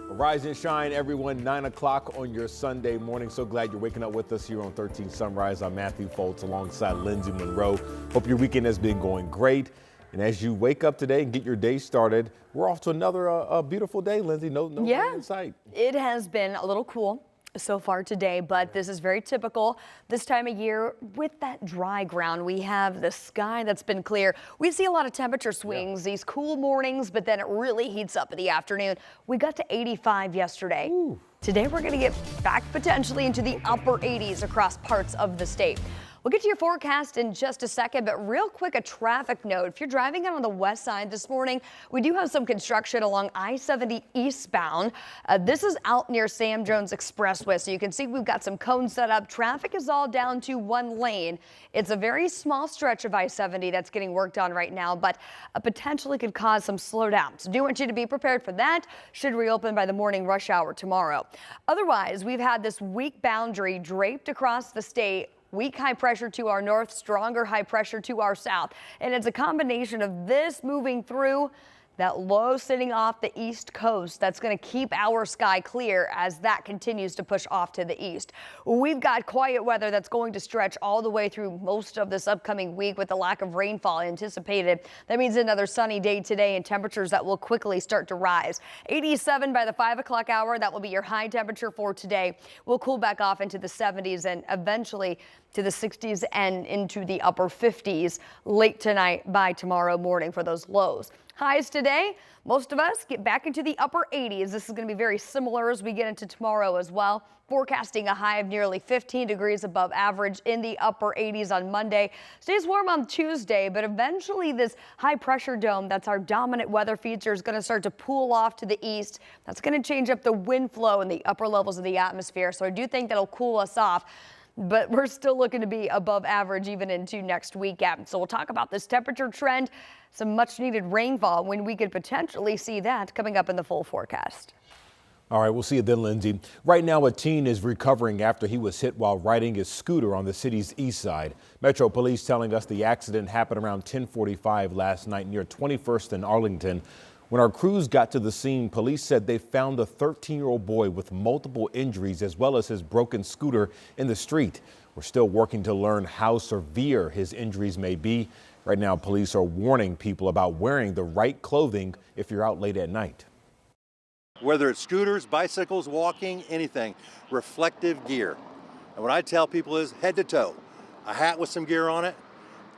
Rise and shine, everyone. 9 o'clock on your Sunday morning. So glad you're waking up with us here on 13 Sunrise. I'm Matthew Foltz alongside Lindsay Monroe. Hope your weekend has been going great. And as you wake up today and get your day started, we're off to another beautiful day, Lindsay. No rain in sight. It has been a little cool so far today, but this is very typical this time of year with that dry ground. We have the sky that's been clear. We see a lot of temperature swings, these cool mornings, but then it really heats up in the afternoon. We got to 85 yesterday. Ooh. Today we're going to get back potentially into the upper 80s across parts of the state. We'll get to your forecast in just a second, but real quick, a traffic note. If you're driving out on the west side this morning, we do have some construction along I-70 eastbound. This is out near Sam Jones Expressway, so you can see we've got some cones set up. Traffic is all down to one lane. It's a very small stretch of I-70 that's getting worked on right now, but potentially could cause some slowdown. So do want you to be prepared for that. Should reopen by the morning rush hour tomorrow. Otherwise, we've had this weak boundary draped across the state. Weak high pressure to our north, stronger high pressure to our south. And it's a combination of this moving through that low sitting off the east coast that's going to keep our sky clear as that continues to push off to the east. We've got quiet weather that's going to stretch all the way through most of this upcoming week with the lack of rainfall anticipated. That means another sunny day today and temperatures that will quickly start to rise. 87 by the 5 o'clock hour. That will be your high temperature for today. We'll cool back off into the 70s and eventually to the 60s and into the upper 50s late tonight by tomorrow morning for those lows. Highs today, most of us get back into the upper 80s. This is going to be very similar as we get into tomorrow as well. Forecasting a high of nearly 15 degrees above average in the upper 80s on Monday. Stays warm on Tuesday, but eventually this high pressure dome that's our dominant weather feature is going to start to pull off to the east. That's going to change up the wind flow in the upper levels of the atmosphere. So I do think that'll cool us off. But we're still looking to be above average even into next weekend. So we'll talk about this temperature trend, some much needed rainfall when we could potentially see that coming up in the full forecast. All right, we'll see you then, Lindsay. Right now, a teen is recovering after he was hit while riding his scooter on the city's east side. Metro Police telling us the accident happened around 10:45 last night near 21st and Arlington. When our crews got to the scene, police said they found a 13-year-old boy with multiple injuries as well as his broken scooter in the street. We're still working to learn how severe his injuries may be. Right now, police are warning people about wearing the right clothing if you're out late at night. Whether it's scooters, bicycles, walking, anything, reflective gear. And what I tell people is head to toe, a hat with some gear on it,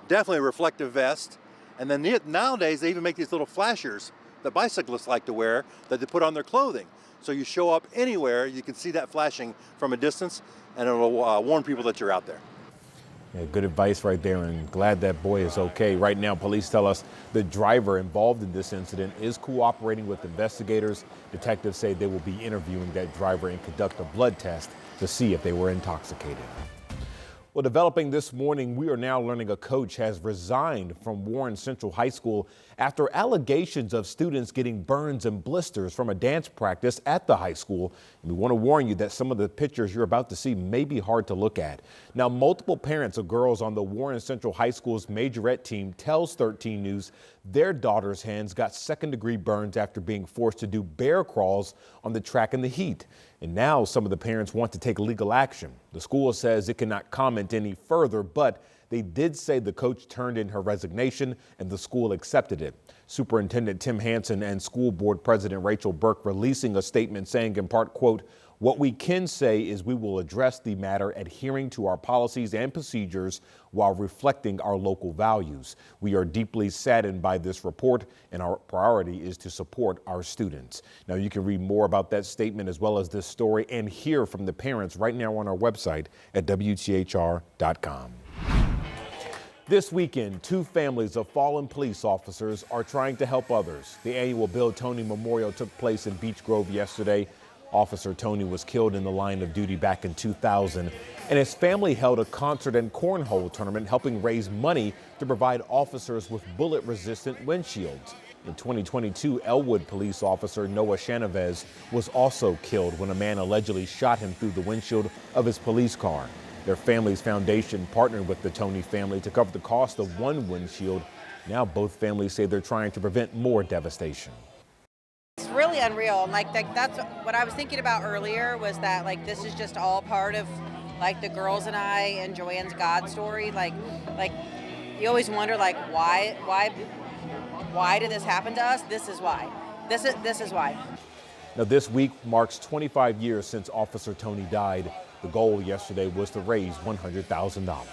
definitely a reflective vest. And then nowadays they even make these little flashers that bicyclists like to wear that they put on their clothing. So you show up anywhere, you can see that flashing from a distance and it'll warn people that you're out there. Yeah, good advice right there, and glad that boy is okay. Right now, police tell us the driver involved in this incident is cooperating with investigators. Detectives say they will be interviewing that driver and conduct a blood test to see if they were intoxicated. Well, developing this morning, we are now learning a coach has resigned from Warren Central High School after allegations of students getting burns and blisters from a dance practice at the high school. And we want to warn you that some of the pictures you're about to see may be hard to look at. Now, multiple parents of girls on the Warren Central High School's majorette team tells 13 News their daughter's hands got second-degree burns after being forced to do bear crawls on the track in the heat. And now some of the parents want to take legal action. The school says it cannot comment any further, but they did say the coach turned in her resignation and the school accepted it. Superintendent Tim Hansen and school board president Rachel Burke releasing a statement saying in part, quote, "What we can say is we will address the matter adhering to our policies and procedures while reflecting our local values. We are deeply saddened by this report and our priority is to support our students." Now you can read more about that statement as well as this story and hear from the parents right now on our website at WTHR.com. This weekend, 2 families of fallen police officers are trying to help others. The annual Bill Toney Memorial took place in Beech Grove yesterday. Officer Toney was killed in the line of duty back in 2000, and his family held a concert and cornhole tournament helping raise money to provide officers with bullet-resistant windshields. In 2022, Elwood police officer Noah Chanavez was also killed when a man allegedly shot him through the windshield of his police car. Their family's foundation partnered with the Toney family to cover the cost of one windshield. Now both families say they're trying to prevent more devastation. really unreal. Like that's what I was thinking about earlier, was that like this is just all part of like the girls and I and Joanne's God story. Like you always wonder like why did this happen to us? This is why. This is why. Now, this week marks 25 years since Officer Tony died. The goal yesterday was to raise $100,000.